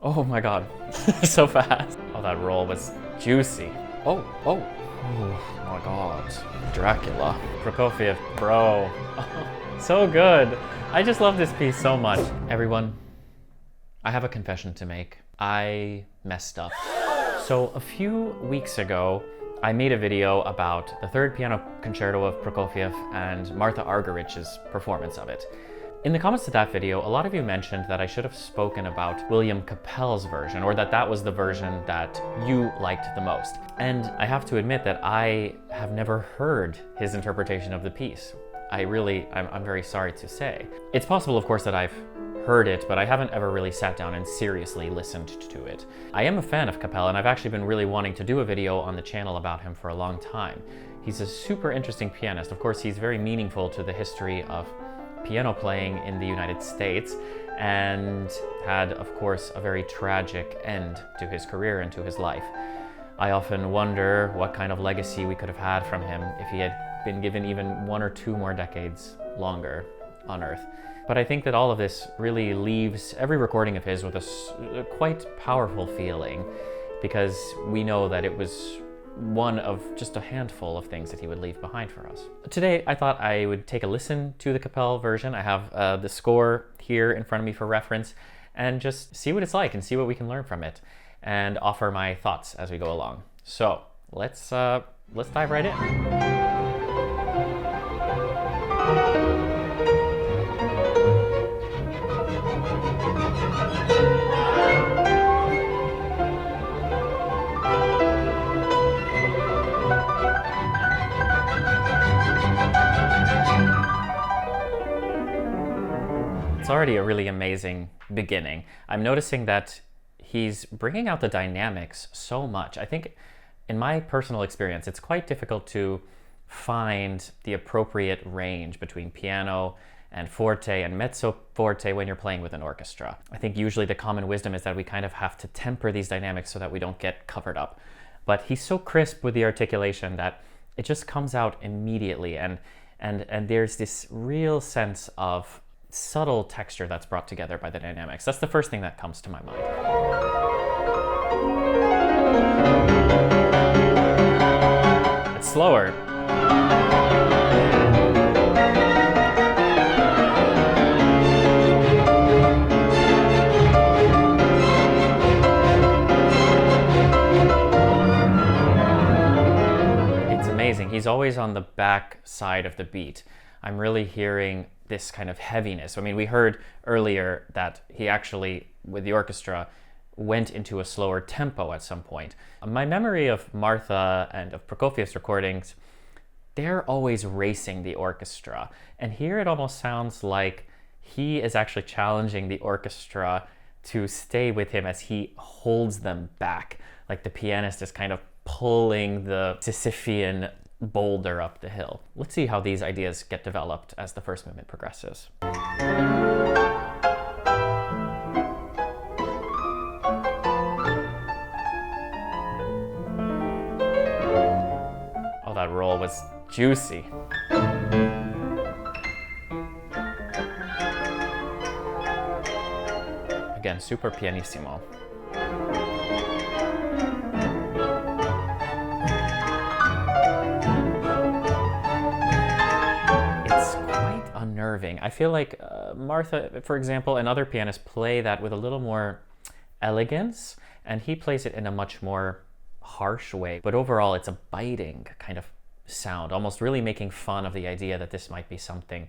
Oh my god, so fast. Oh, that roll was juicy. Oh my god. Dracula. Prokofiev, bro. So good. I just love this piece so much. Everyone, I have a confession to make. I messed up. So a few weeks ago, I made a video about the third piano concerto of Prokofiev and Martha Argerich's performance of it. In the comments to that video, a lot of you mentioned that I should have spoken about William Kapell's version, or that was the version that you liked the most. And I have to admit that I have never heard his interpretation of the piece. I'm very sorry to say. It's possible, of course, that I've heard it, but I haven't ever really sat down and seriously listened to it. I am a fan of Kapell, and I've actually been really wanting to do a video on the channel about him for a long time. He's a super interesting pianist. Of course, he's very meaningful to the history of piano playing in the United States, and had, of course, a very tragic end to his career and to his life. I often wonder what kind of legacy we could have had from him if he had been given even 1 or 2 more decades longer on Earth. But I think that all of this really leaves every recording of his with a quite powerful feeling, because we know that it was one of just a handful of things that he would leave behind for us. Today, I thought I would take a listen to the Kapell version. I have the score here in front of me for reference, and just see what it's like and see what we can learn from it, and offer my thoughts as we go along. So let's dive right in. It's already a really amazing beginning. I'm noticing that he's bringing out the dynamics so much. I think, in my personal experience, it's quite difficult to find the appropriate range between piano and forte and mezzo forte when you're playing with an orchestra. I think usually the common wisdom is that we kind of have to temper these dynamics so that we don't get covered up. But he's so crisp with the articulation that it just comes out immediately, and there's this real sense of subtle texture that's brought together by the dynamics. That's the first thing that comes to my mind. It's slower. It's amazing. He's always on the back side of the beat. I'm really hearing this kind of heaviness. I mean, we heard earlier that he actually, with the orchestra, went into a slower tempo at some point. My memory of Martha and of Prokofiev's recordings, they're always racing the orchestra. And here it almost sounds like he is actually challenging the orchestra to stay with him as he holds them back. Like the pianist is kind of pulling the Sisyphean boulder up the hill. Let's see how these ideas get developed as the first movement progresses. Oh, that roll was juicy. Again, super pianissimo. Unnerving. I feel like Martha, for example, and other pianists play that with a little more elegance, and he plays it in a much more harsh way. But overall, it's a biting kind of sound, almost really making fun of the idea that this might be something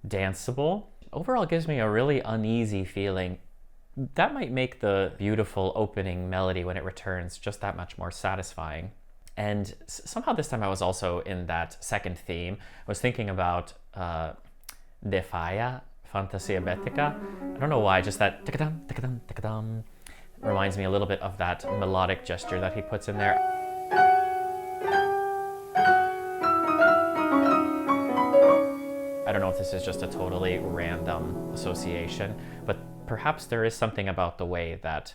danceable. Overall, it gives me a really uneasy feeling. That might make the beautiful opening melody when it returns just that much more satisfying. And somehow this time I was also in that second theme. I was thinking about DeFalla, Fantasia Betica. I don't know why, just that tic-a-dum, tic-a-dum, tic-a-dum reminds me a little bit of that melodic gesture that he puts in there. I don't know if this is just a totally random association, but perhaps there is something about the way that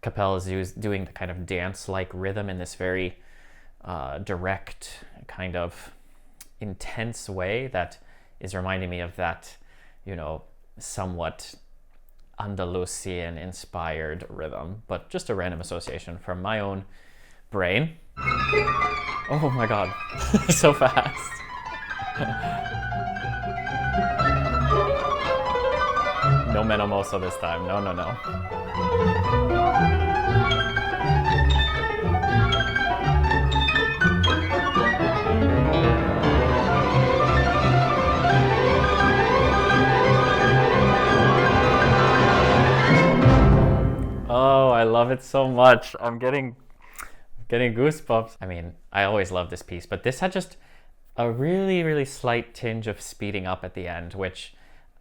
Kapell is doing the kind of dance-like rhythm in this very direct, kind of intense way that is reminding me of that, somewhat Andalusian-inspired rhythm, but just a random association from my own brain. Oh my god, so fast. No meno mosso this time, no, no, no. Oh, I love it so much. I'm getting goosebumps. I mean, I always love this piece, but this had just a really, really slight tinge of speeding up at the end, which,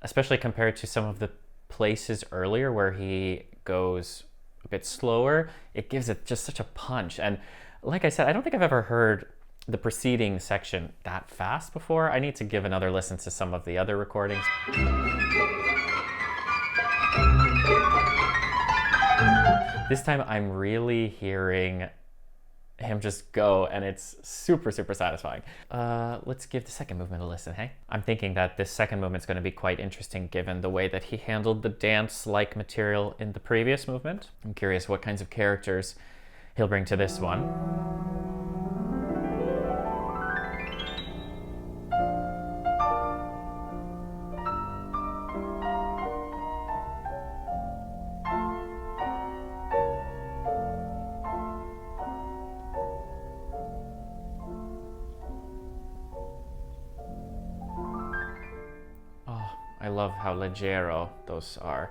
especially compared to some of the places earlier where he goes a bit slower, it gives it just such a punch. And like I said, I don't think I've ever heard the preceding section that fast before. I need to give another listen to some of the other recordings. This time I'm really hearing him just go, and it's super, super satisfying. Let's give the second movement a listen, hey? I'm thinking that this second movement's going to be quite interesting given the way that he handled the dance-like material in the previous movement. I'm curious what kinds of characters he'll bring to this one. I love how leggiero those are.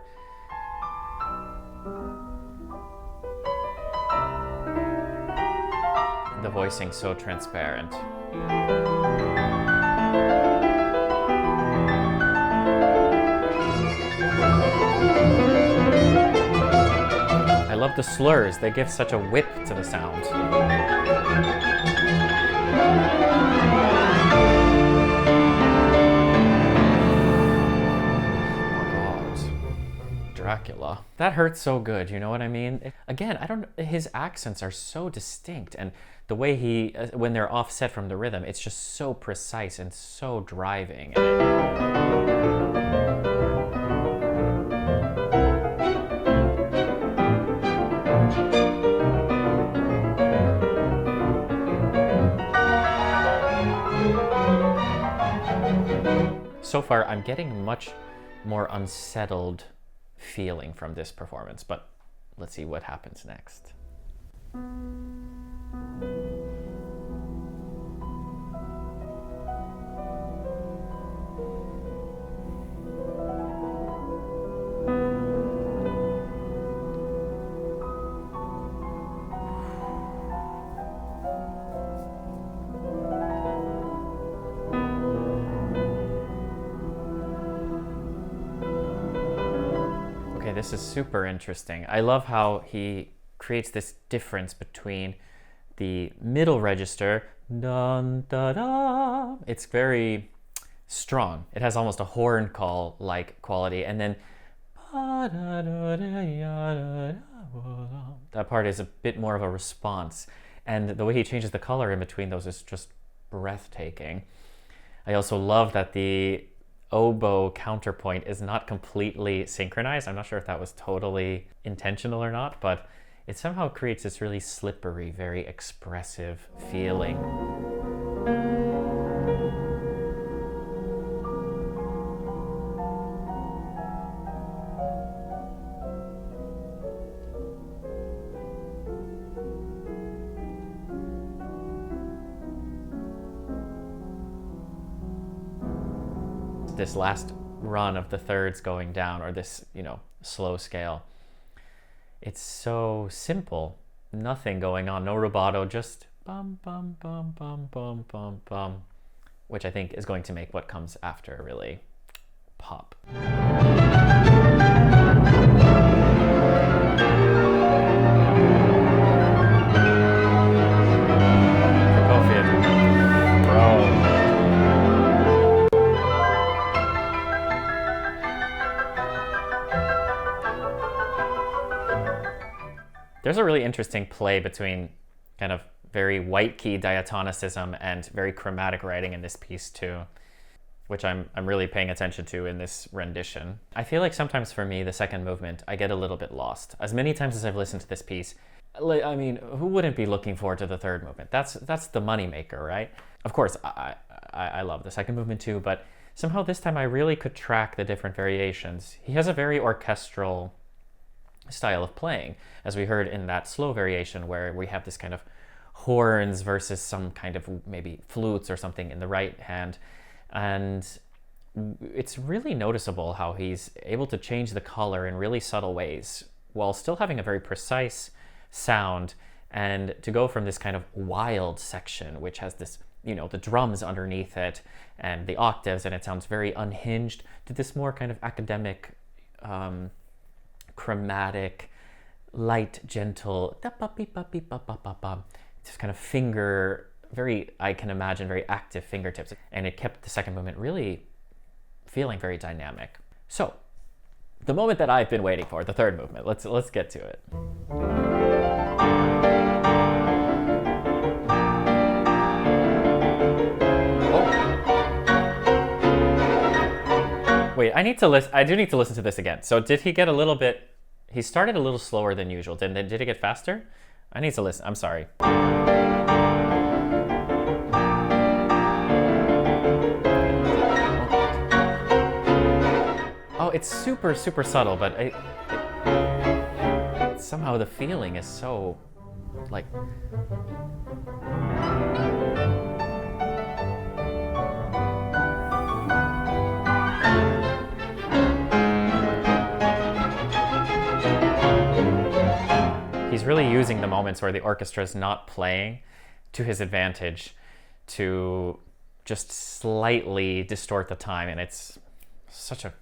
The voicing so transparent. I love the slurs. They give such a whip to the sound. Dracula. That hurts so good, you know what I mean? Again, his accents are so distinct, and the way he, when they're offset from the rhythm, it's just so precise and so driving. So far, I'm getting much more unsettled feeling from this performance, but let's see what happens next. This is super interesting. I love how he creates this difference between the middle register, dun, da, da. It's very strong. It has almost a horn call-like quality, and then that part is a bit more of a response. And the way he changes the color in between those is just breathtaking. I also love that the oboe counterpoint is not completely synchronized. I'm not sure if that was totally intentional or not, but it somehow creates this really slippery, very expressive feeling. This last run of the thirds going down, or this, slow scale, it's so simple. Nothing going on, no rubato, just bum, bum, bum, bum, bum, bum, bum, which I think is going to make what comes after really pop. Prokofiev, bro. There's a really interesting play between kind of very white key diatonicism and very chromatic writing in this piece too. which I'm really paying attention to in this rendition. I feel like sometimes for me, the second movement, I get a little bit lost. As many times as I've listened to this piece, I mean, who wouldn't be looking forward to the third movement? That's the moneymaker, right? Of course, I love the second movement too, but somehow this time I really could track the different variations. He has a very orchestral style of playing, as we heard in that slow variation where we have this kind of horns versus some kind of maybe flutes or something in the right hand. And it's really noticeable how he's able to change the color in really subtle ways while still having a very precise sound, and to go from this kind of wild section, which has this, you know, the drums underneath it and the octaves, and it sounds very unhinged, to this more kind of academic, chromatic, light, gentle, just kind of finger, very, I can imagine, very active fingertips. And it kept the second movement really feeling very dynamic. So, the moment that I've been waiting for, the third movement, let's get to it. Wait, I do need to listen to this again. So did he get a little bit, he started a little slower than usual. Did it get faster? I need to listen. I'm sorry. Oh, it's super, super subtle, but somehow the feeling is so, like... He's really using the moments where the orchestra is not playing to his advantage to just slightly distort the time, and it's such a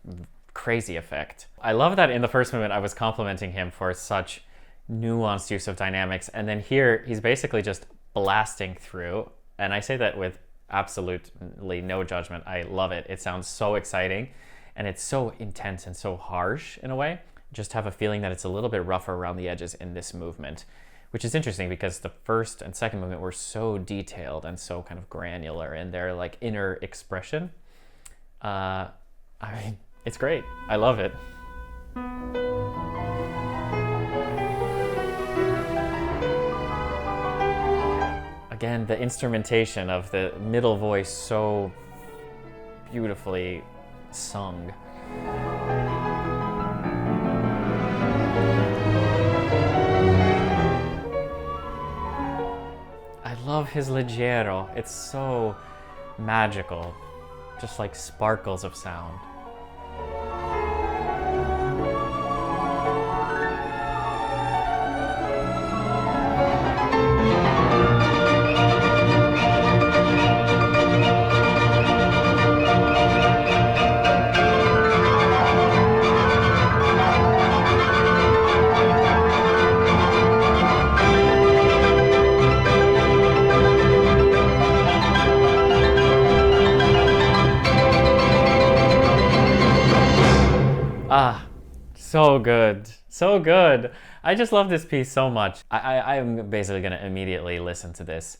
crazy effect. I love that in the first movement I was complimenting him for such nuanced use of dynamics, and then here he's basically just blasting through, and I say that with absolutely no judgment. I love it. It sounds so exciting, and it's so intense and so harsh in a way. Just have a feeling that it's a little bit rougher around the edges in this movement, which is interesting because the first and second movement were so detailed and so kind of granular in their like inner expression. I mean, it's great. I love it. Again, the instrumentation of the middle voice so beautifully sung. I love his leggiero. It's so magical, just like sparkles of sound. So good. So good. I just love this piece so much. I'm basically going to immediately listen to this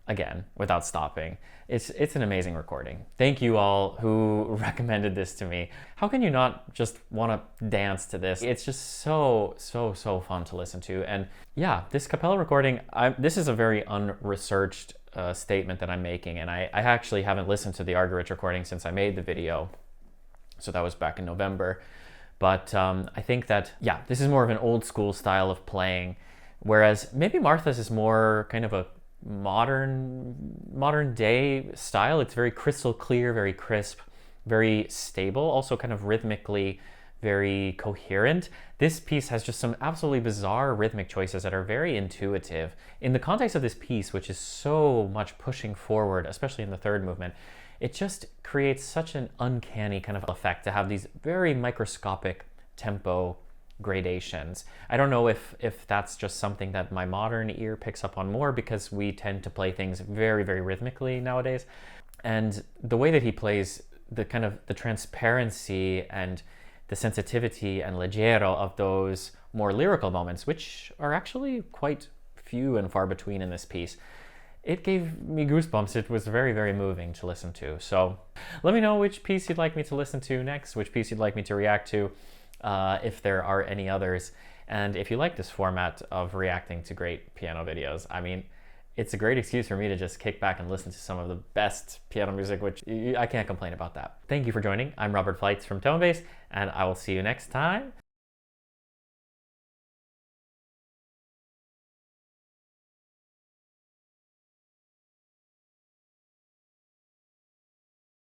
again without stopping. It's an amazing recording. Thank you all who recommended this to me. How can you not just want to dance to this? It's just so fun to listen to. And yeah, this Kapell recording, this is a very unresearched statement that I'm making. And I actually haven't listened to the Argerich recording since I made the video. So that was back in November. But I think that, yeah, this is more of an old school style of playing, whereas maybe Martha's is more kind of a modern day style. It's very crystal clear, very crisp, very stable, also kind of rhythmically very coherent. This piece has just some absolutely bizarre rhythmic choices that are very intuitive. In the context of this piece, which is so much pushing forward, especially in the third movement, it just creates such an uncanny kind of effect to have these very microscopic tempo gradations. I don't know if that's just something that my modern ear picks up on more because we tend to play things very, very rhythmically nowadays. And the way that he plays the kind of the transparency and the sensitivity and leggiero of those more lyrical moments, which are actually quite few and far between in this piece, it gave me goosebumps. It was very, very moving to listen to. So let me know which piece you'd like me to listen to next, which piece you'd like me to react to, if there are any others. And if you like this format of reacting to great piano videos, I mean, it's a great excuse for me to just kick back and listen to some of the best piano music, which I can't complain about that. Thank you for joining. I'm Robert Fleitz from Tonebase, and I will see you next time.